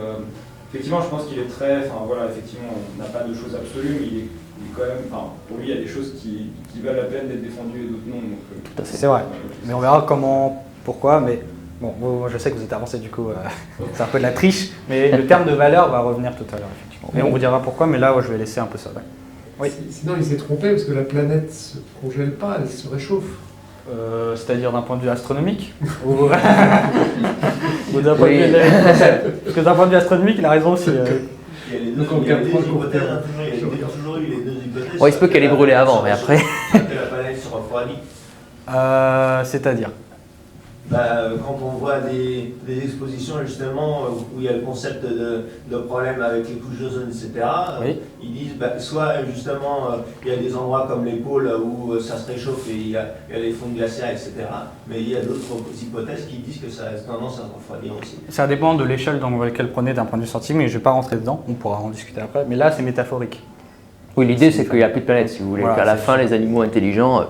effectivement, je pense qu'il est très. Enfin, voilà, effectivement, on n'a pas de choses absolues, mais il est quand même. Enfin, pour lui, il y a des choses qui valent la peine d'être défendues et d'autres non. Donc, Tout à fait. C'est vrai. Mais on verra comment, pourquoi, mais bon, moi, je sais que vous êtes avancé du coup, c'est un peu de la triche, mais le terme de valeur va revenir tout à l'heure, effectivement. Et on vous dira pourquoi, mais là, je vais laisser un peu ça. Ouais. Oui. Sinon, il s'est trompé parce que la planète ne se congèle pas, elle se réchauffe. C'est-à-dire d'un point de vue astronomique ou, ou d'un point Oui. de vue parce que d'un point de vue astronomique, il a raison aussi. Il y a les deux, Donc, en il y a les quatre deux points, hypothèses, court hein, il y a toujours eu les deux hypothèses. Ouais, il se peut qu'elle ait brûlé avant, mais après. Que la planète se refroidit. C'est-à-dire Quand on voit des expositions justement où il y a le concept de problème avec les couches d'ozone, etc., Oui. ils disent soit justement il y a des endroits comme les pôles où ça se réchauffe et il y a les fonds glaciaires, etc., mais il y a d'autres hypothèses qui disent que ça a tendance à se refroidir aussi. Ça dépend de l'échelle dans laquelle vous prenez d'un point de vue scientifique, mais je ne vais pas rentrer dedans, on pourra en discuter après. Mais là, c'est métaphorique. Oui, l'idée c'est qu'il n'y a plus de planète, si vous voulez. Voilà, Qu'à la c'est fin, ça. les animaux intelligents,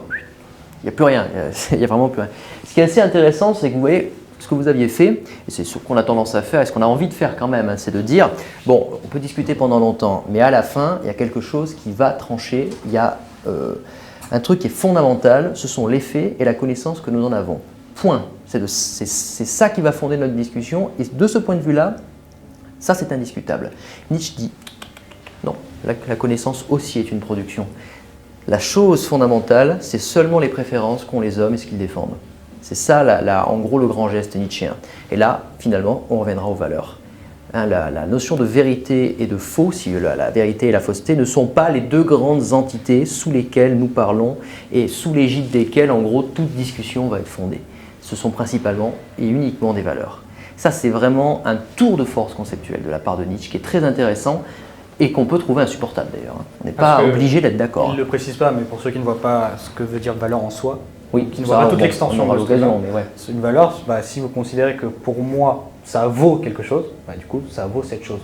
il n'y a plus rien. Il n'y a vraiment plus rien. Ce qui est assez intéressant, c'est que vous voyez, ce que vous aviez fait, et c'est ce qu'on a tendance à faire, et ce qu'on a envie de faire quand même, hein, c'est de dire, bon, on peut discuter pendant longtemps, mais à la fin, il y a quelque chose qui va trancher. Il y a un truc qui est fondamental, ce sont les faits et la connaissance que nous en avons. Point. C'est ça qui va fonder notre discussion, et de ce point de vue-là, ça c'est indiscutable. Nietzsche dit, non, la connaissance aussi est une production. La chose fondamentale, c'est seulement les préférences qu'ont les hommes et ce qu'ils défendent. C'est ça, en gros, le grand geste nietzschéen. Et là, finalement, on reviendra aux valeurs. Hein, la notion de vérité et de faux, si la vérité et la fausseté, ne sont pas les deux grandes entités sous lesquelles nous parlons et sous l'égide desquelles, en gros, toute discussion va être fondée. Ce sont principalement et uniquement des valeurs. Ça, c'est vraiment un tour de force conceptuel de la part de Nietzsche qui est très intéressant et qu'on peut trouver insupportable d'ailleurs. On n'est Parce pas que obligé d'être d'accord. Il ne le précise pas, mais pour ceux qui ne voient pas ce que veut dire valeur en soi, Oui, qui ne ça, voit pas toute bon, l'extension on aura de ce l'occasion, truc-là. mais ouais. c'est une valeur, si vous considérez que pour moi, ça vaut quelque chose, du coup, ça vaut cette chose.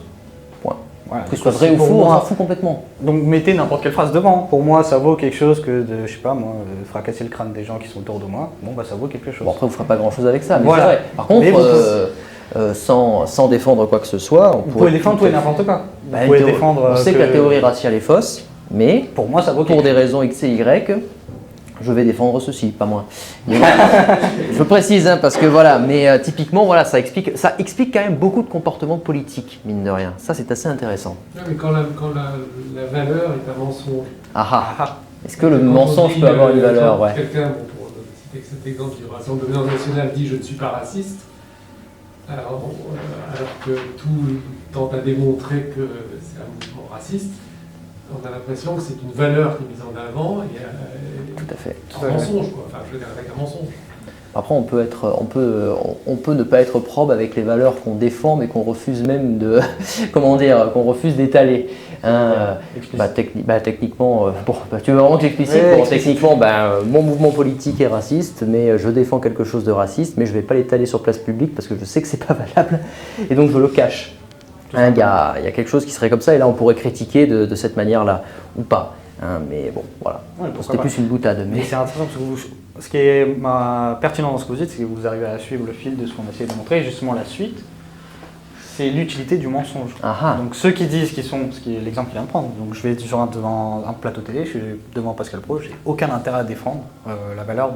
Point. Voilà. Que ce soit vrai ou Pour faux, on moi- s'en fout complètement. Donc mettez n'importe quelle phrase devant. Pour moi, ça vaut quelque chose que de, je sais pas moi, fracasser le crâne des gens qui sont autour de moi. Bon, ça vaut quelque chose. Bon, après, vous ne ferez pas grand-chose avec ça, mais Voilà. c'est vrai. Par contre, Mais vous- sans défendre quoi que ce soit, on Vous pouvez défendre tout et n'importe quoi. Bah, Vous pouvez une théorie- défendre. on sait que la théorie raciale est fausse, mais Pour moi, ça vaut pour quelque des raisons X et Y, je vais défendre ceci, pas moi. Mais voilà. Je précise, hein, parce que voilà, mais typiquement, voilà, ça explique quand même beaucoup de comportements politiques, mine de rien. Ça, c'est assez intéressant. Non, mais quand la valeur est un mensonge. Ah, ah. Est-ce que le Quand on mensonge dit, peut avoir une valeur, quand ouais. Quelqu'un, pour citer cet exemple du Rassemblement national, dit je ne suis pas raciste, alors que tout tente à démontrer que c'est un mouvement raciste, on a l'impression que c'est une valeur qui est mise en avant et Tout à fait. un mensonge, quoi. Enfin, je veux dire, avec un mensonge. Après, on peut ne pas être probe avec les valeurs qu'on défend, mais qu'on refuse même de, qu'on refuse d'étaler. Hein, techniquement, tu veux vraiment que j'explicite? Ouais, Bon, explicite. techniquement, mon mouvement politique est raciste, mais je défends quelque chose de raciste, mais je ne vais pas l'étaler sur place publique parce que je sais que c'est pas valable, et donc je le cache. Hein, il y a quelque chose qui serait comme ça, et là on pourrait critiquer de cette manière-là, ou pas. Hein, mais bon, voilà. Ouais, pourquoi C'était pas. plus une boutade. Mais Mais... c'est intéressant parce que ce qui est pertinent dans ce que vous dites, c'est que vous arrivez à suivre le fil de ce qu'on essaie de montrer. Et justement, la suite, c'est l'utilité du mensonge. Ah ah. Donc ceux qui disent qu'ils sont, ce qui est l'exemple qu'il vient de prendre, donc je vais devant un plateau télé, je suis devant Pascal Pro, j'ai aucun intérêt à défendre la valeur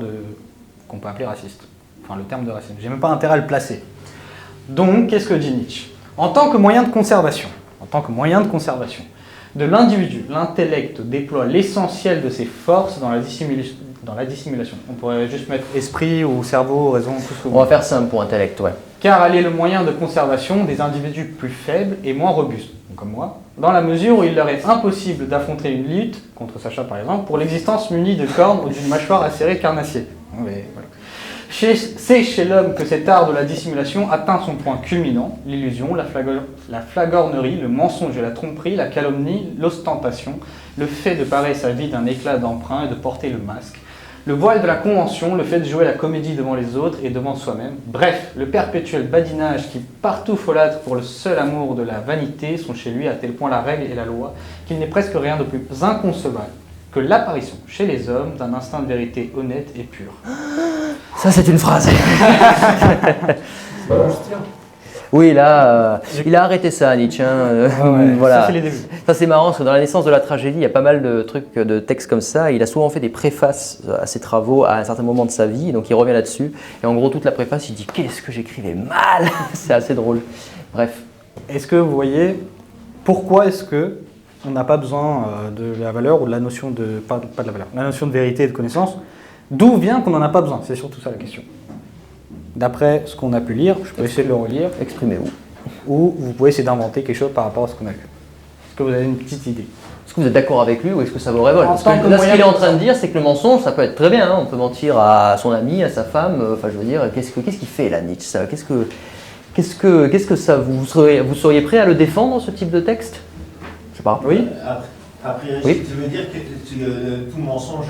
qu'on peut appeler raciste. Enfin le terme de racisme, j'ai même pas intérêt à le placer. Donc qu'est-ce que dit Nietzsche? En tant que moyen de conservation, de l'individu, l'intellect déploie l'essentiel de ses forces dans la dissimulation. On pourrait juste mettre esprit ou cerveau, raison, tout ce que vous On va voulez. faire simple pour intellect, ouais. Car elle est le moyen de conservation des individus plus faibles et moins robustes, donc comme moi, dans la mesure où il leur est impossible d'affronter une lutte, contre Sacha par exemple, pour l'existence munie de cornes ou d'une mâchoire acérée carnassier. Mais voilà. C'est chez l'homme que cet art de la dissimulation atteint son point culminant, l'illusion, la flagornerie, le mensonge et la tromperie, la calomnie, l'ostentation, le fait de parer sa vie d'un éclat d'emprunt et de porter le masque, Le voile de la convention, le fait de jouer la comédie devant les autres et devant soi-même. Bref, le perpétuel badinage qui partout folâtre pour le seul amour de la vanité sont chez lui à tel point la règle et la loi qu'il n'est presque rien de plus inconcevable que l'apparition chez les hommes d'un instinct de vérité honnête et pur. Ça, c'est une phrase. Oui, là, il a arrêté ça, Nietzsche. Voilà. Ça, c'est les débuts. Ça, c'est marrant, parce que dans la naissance de la tragédie, il y a pas mal de trucs, de textes comme ça. Il a souvent fait des préfaces à ses travaux à un certain moment de sa vie, donc il revient là-dessus. Et en gros, toute la préface, il dit « Qu'est-ce que j'écrivais mal !» C'est assez drôle. Bref. Est-ce que vous voyez, pourquoi est-ce que on n'a pas besoin de la valeur ou de la notion de... Pas de la valeur, la notion de vérité et de connaissance. D'où vient qu'on n'en a pas besoin? C'est surtout ça la question. D'après ce qu'on a pu lire, je peux essayer de le relire. Exprimez-vous. Ou vous pouvez essayer d'inventer quelque chose par rapport à ce qu'on a lu. Est-ce que vous avez une petite idée? Est-ce que vous êtes d'accord avec lui ou est-ce que ça vous révolte? Parce que tant que là, ce qu'il moyen est en de- train de dire, c'est que le mensonge, ça peut être très bien. Hein. On peut mentir à son ami, à sa femme. Enfin, je veux dire, qu'est-ce qu'il fait là, Nietzsche ça Qu'est-ce que ça vous seriez prêt à le défendre, ce type de texte? Je sais pas. Oui. A priori, Oui. tu veux dire que tout mensonge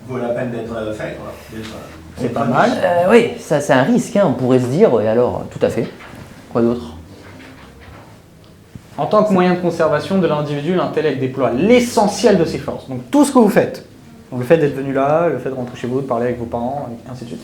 vaut la peine d'être fait, quoi. C'est pas mal. Oui, ça c'est un risque. Hein. On pourrait se dire, et alors, tout à fait. Quoi d'autre? En tant que moyen de conservation de l'individu, l'intellect déploie l'essentiel de ses forces. Donc tout ce que vous faites, donc le fait d'être venu là, le fait de rentrer chez vous, de parler avec vos parents, et ainsi de suite,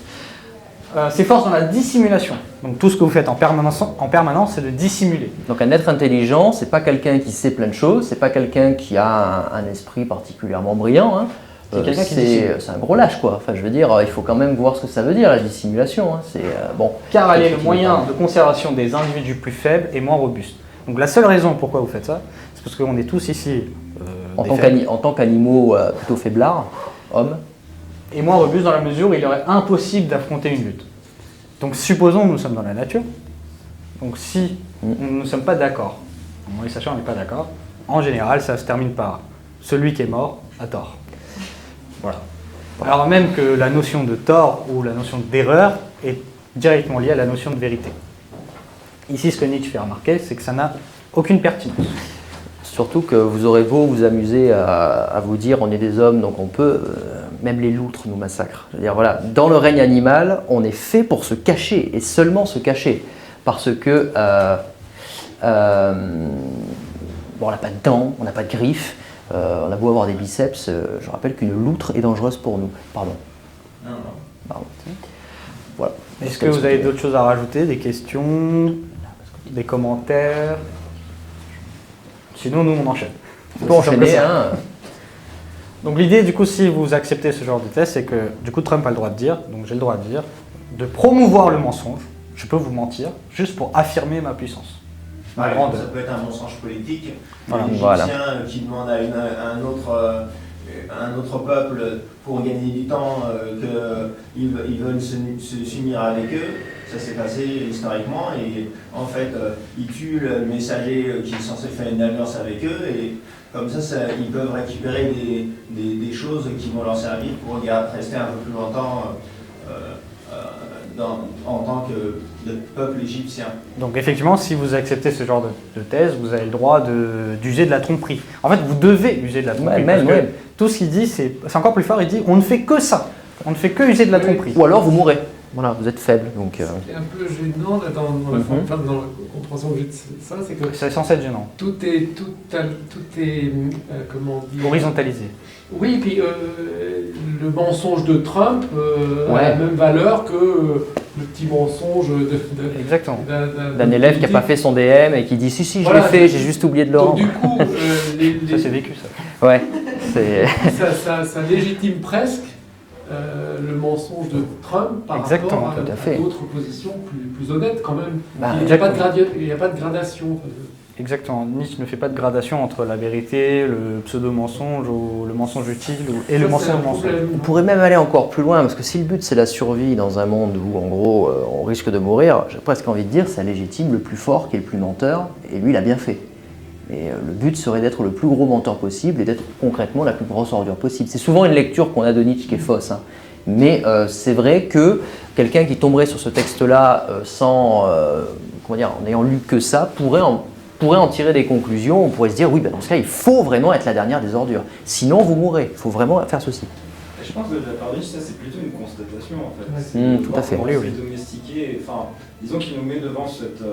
s'efforce dans la dissimulation. Donc tout ce que vous faites en permanence, c'est de dissimuler. Donc un être intelligent, c'est pas quelqu'un qui sait plein de choses, c'est pas quelqu'un qui a un esprit particulièrement brillant. Hein. C'est quelqu'un qui dissimule. C'est un gros lâche, quoi. Enfin, je veux dire, il faut quand même voir ce que ça veut dire, la dissimulation. Hein. C'est bon. Car elle est le Effectivement. moyen de conservation des individus plus faibles et moins robustes. Donc la seule raison pourquoi vous faites ça, c'est parce qu'on est tous ici des faibles En tant qu'animaux plutôt faiblards, hommes. et moins robustes dans la mesure où il est impossible d'affronter une lutte. Donc supposons que nous sommes dans la nature. Donc si nous ne sommes pas d'accord, moi et Sacha on n'est pas d'accord, en général ça se termine par celui qui est mort a tort. Voilà. Alors même que la notion de tort ou la notion d'erreur est directement liée à la notion de vérité. Ici, ce que Nietzsche fait remarquer, c'est que ça n'a aucune pertinence. Surtout que vous aurez beau vous amuser à vous dire on est des hommes donc on peut, même les loutres nous massacrent. Je veux dire, voilà, dans le règne animal, on est fait pour se cacher et seulement se cacher. Parce que bon, on n'a pas de dents, on n'a pas de griffes, on a beau avoir des biceps, je rappelle qu'une loutre est dangereuse pour nous. Pardon. Non, non. Pardon. Voilà. Est-ce que vous avez d'autres choses à rajouter, des questions, des commentaires? Sinon, nous, on enchaîne. On peut enchaîner, hein. Donc l'idée, du coup, si vous acceptez ce genre de test, c'est que, du coup, Trump a le droit de dire, donc j'ai le droit de dire, de promouvoir le mensonge. Je peux vous mentir, juste pour affirmer ma puissance. Ma Par exemple, grandeur. ça peut être un mensonge politique. Voilà. Un Égyptien Voilà. qui demande à un autre peuple pour gagner du temps qu'ils veulent s'unir avec eux. Ça s'est passé historiquement et en fait ils tuent le messager qui est censé faire une alliance avec eux et comme ça, ils peuvent récupérer des choses qui vont leur servir pour rester un peu plus longtemps en tant que peuple égyptien. Donc effectivement, si vous acceptez ce genre de thèse, vous avez le droit d'user de la tromperie. En fait, vous devez user de la tromperie. Ouais, même, parce que ouais. tout ce qu'il dit, c'est encore plus fort, il dit on ne fait que ça. On ne fait que user de la tromperie. Ou alors vous mourrez. Voilà, vous êtes faible. Donc, Ce qui est un peu gênant là, dans la compréhension que j'ai de ça, c'est que C'est censé être gênant. tout est comment dire, Horizontalisé. Oui, puis le mensonge de Trump a Ouais. la même valeur que le petit mensonge Exactement. d'un élève qui n'a pas fait son DM et qui dit si je Voilà, l'ai fait, j'ai juste oublié de le Donc rendre. du coup, Ça, c'est vécu, ça. Ouais, c'est. ça légitime presque le mensonge de Trump par Exactement, rapport tout à à fait. d'autres positions plus honnêtes quand même. Bah, il n'y a, pas de gradation. Exactement. Nietzsche ne fait pas de gradation entre la vérité, le pseudo-mensonge ou le mensonge utile et le Ça, c'est un mensonge. problème. On pourrait même aller encore plus loin, parce que si le but c'est la survie dans un monde où en gros on risque de mourir, j'ai presque envie de dire ça légitime le plus fort qui est le plus menteur, et lui il a bien fait. Mais le but serait d'être le plus gros menteur possible et d'être concrètement la plus grosse ordure possible. C'est souvent une lecture qu'on a de Nietzsche qui est fausse, hein. Mais c'est vrai que quelqu'un qui tomberait sur ce texte-là sans, comment dire, en n'ayant lu que ça, pourrait en tirer des conclusions. On pourrait se dire oui, ben dans ce cas il faut vraiment être la dernière des ordures. Sinon vous mourrez, il faut vraiment faire ceci. je pense que de la part de Nietzsche, ça c'est plutôt une constatation en fait. Tout à fait. Oui, domestiqué, enfin, disons qu'il nous met devant cette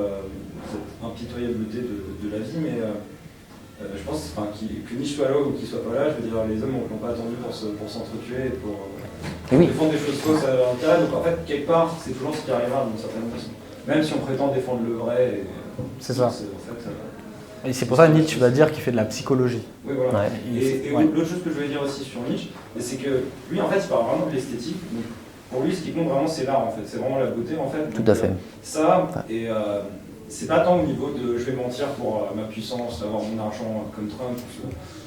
impitoyabilité de la vie, mais je pense que Nietzsche soit là ou qu'il soit pas là, je veux dire, les hommes n'ont pas attendu pour s'entretuer et pour défendre des choses fausses à leur intérêt, donc en fait, quelque part, c'est toujours ce qui arrivera d'une certaine façon. Même si on prétend défendre le vrai. C'est ça. Et c'est pour ça que Nietzsche va dire qu'il fait de la psychologie. Oui, voilà. Ouais. Et l'autre chose que je voulais dire aussi sur Nietzsche, c'est que lui, en fait, il parle vraiment de l'esthétique. Donc, pour lui, ce qui compte vraiment, c'est l'art, en fait. C'est vraiment la beauté, en fait. Tout à fait. Ça, et c'est pas tant au niveau de je vais mentir pour ma puissance, avoir mon argent comme Trump,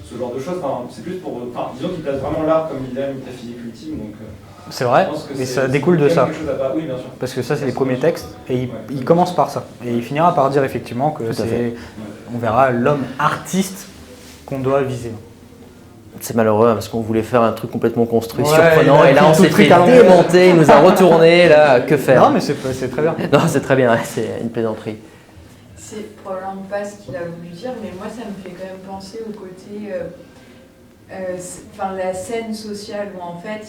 ce genre de choses. Enfin, c'est plus pour. Disons qu'il place vraiment l'art comme idéal métaphysique ultime. Donc, c'est vrai, mais ça découle de ça. Oui, bien sûr. Parce que ça, c'est les premiers textes, et il commence par ça. Et il finira par dire effectivement que c'est, on verra, l'homme artiste qu'on doit viser. C'est malheureux parce qu'on voulait faire un truc complètement construit, surprenant, et là on s'est fait démonter, démonter, il nous a retourné, là, que faire? Non, mais c'est très bien. Non, c'est très bien, c'est une plaisanterie. C'est probablement pas ce qu'il a voulu dire, mais moi ça me fait quand même penser au côté. La scène sociale où en fait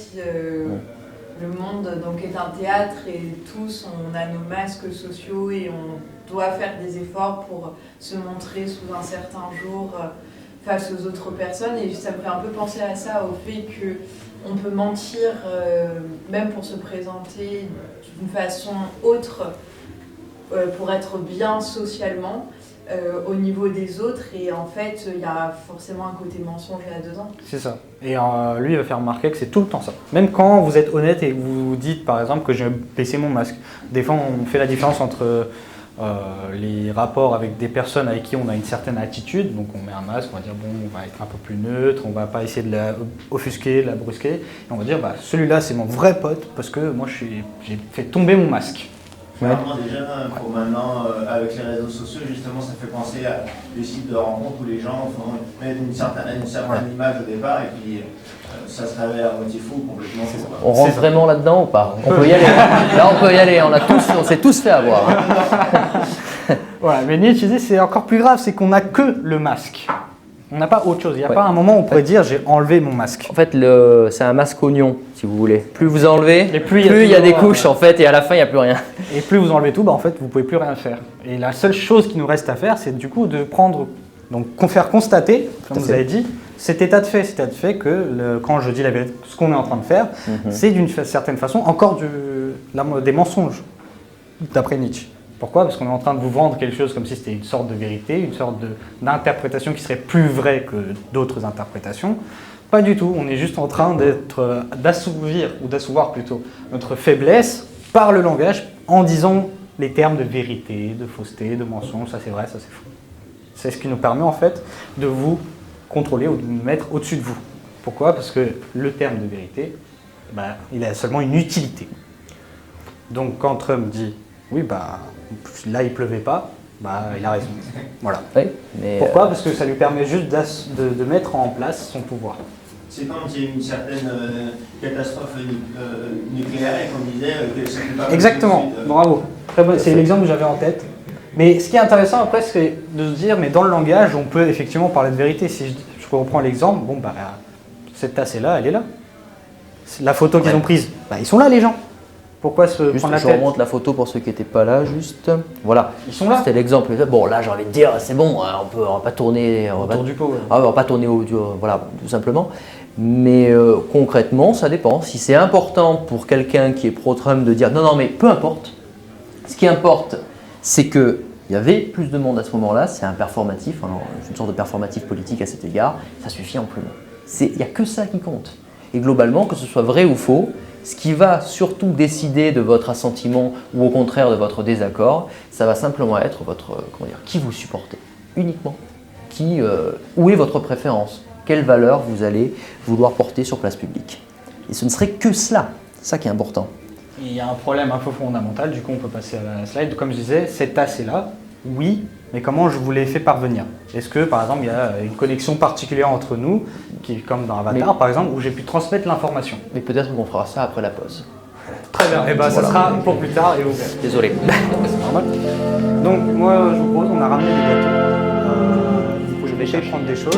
le monde donc, est un théâtre et tous on a nos masques sociaux et on doit faire des efforts pour se montrer sous un certain jour face aux autres personnes, et ça me fait un peu penser à ça, au fait qu'on peut mentir même pour se présenter d'une façon autre pour être bien socialement au niveau des autres, et en fait il y a forcément un côté mensonge là-dedans. C'est ça. Et lui il va faire remarquer que c'est tout le temps ça. Même quand vous êtes honnête et vous dites par exemple que je vais baisser mon masque. Des fois on fait la différence entre les rapports avec des personnes avec qui on a une certaine attitude, donc on met un masque, on va dire bon, on va être un peu plus neutre, on va pas essayer de la offusquer, de la brusquer, et on va dire bah celui-là c'est mon vrai pote parce que moi j'ai fait tomber mon masque. Clairement déjà, pour maintenant, avec les réseaux sociaux, justement, ça fait penser à des sites de rencontres où les gens mettent une certaine image au départ et puis ça se révèle à moitié fou, complètement fou. On rentre vraiment là-dedans ou pas? On peut y aller. Là on peut y aller, on s'est tous fait avoir. Voilà, mais Nietzsche disait c'est encore plus grave, c'est qu'on n'a que le masque. On n'a pas autre chose. Il n'y a pas un moment où on pourrait dire j'ai enlevé mon masque. En fait, c'est un masque oignon, si vous voulez. Plus vous enlevez, et plus il y a des couches en fait, et à la fin il n'y a plus rien. Et plus vous enlevez tout, bah en fait vous pouvez plus rien faire. Et la seule chose qui nous reste à faire, c'est du coup de prendre, donc faire constater, comme vous avez dit, cet état de fait que quand je dis la vérité, ce qu'on est en train de faire, c'est d'une certaine façon encore des mensonges, d'après Nietzsche. Pourquoi? Parce qu'on est en train de vous vendre quelque chose comme si c'était une sorte de vérité, une sorte d'interprétation qui serait plus vraie que d'autres interprétations. Pas du tout, on est juste en train d'assouvir plutôt notre faiblesse par le langage en disant les termes de vérité, de fausseté, de mensonge, ça c'est vrai, ça c'est faux. C'est ce qui nous permet en fait de vous contrôler ou de nous mettre au-dessus de vous. Pourquoi? Parce que le terme de vérité, il a seulement une utilité. Donc quand Trump dit oui, là il pleuvait pas, il a raison. Voilà. Oui, mais pourquoi? Parce que ça lui permet juste de mettre en place son pouvoir. C'est comme s'il y a une certaine catastrophe nucléaire et qu'on disait que ça ne pas. Exactement, bravo. C'est l'exemple que j'avais en tête. Mais ce qui est intéressant après, c'est de se dire, mais dans le langage, on peut effectivement parler de vérité. Si je reprends l'exemple, cette tasse est là, elle est là. La photo qu'ils ont prise, ils sont là les gens. Pourquoi se prendre la tête? Je remonte la photo pour ceux qui n'étaient pas là, juste. Voilà. Ils sont là. C'était l'exemple. Bon, là, j'ai envie de dire, c'est bon, on va pas tourner. Autour du pot. On va pas tourner voilà, tout simplement. Mais concrètement, ça dépend. Si c'est important pour quelqu'un qui est pro-Trump de dire non, mais peu importe. Ce qui importe, c'est qu'il y avait plus de monde à ce moment-là. C'est un performatif, une sorte de performatif politique à cet égard. Ça suffit amplement. Il n'y a que ça qui compte. Et globalement, que ce soit vrai ou faux, ce qui va surtout décider de votre assentiment ou au contraire de votre désaccord, ça va simplement être qui vous supportez uniquement, où est votre préférence, quelle valeur vous allez vouloir porter sur place publique. Et ce ne serait que cela, c'est ça qui est important. Il y a un problème un peu fondamental, du coup on peut passer à la slide. Comme je disais, cette tasse est là, oui, mais comment je vous l'ai fait parvenir? Est-ce que par exemple il y a une connexion particulière entre nous, qui est comme dans Avatar par exemple, où j'ai pu transmettre l'information? Mais peut-être qu'on fera ça après la pause. Très bien, et ça sera pour plus tard et ouvert. Désolé. C'est normal. Donc moi je vous propose, on a ramené des gâteaux. Vous pouvez prendre des choses.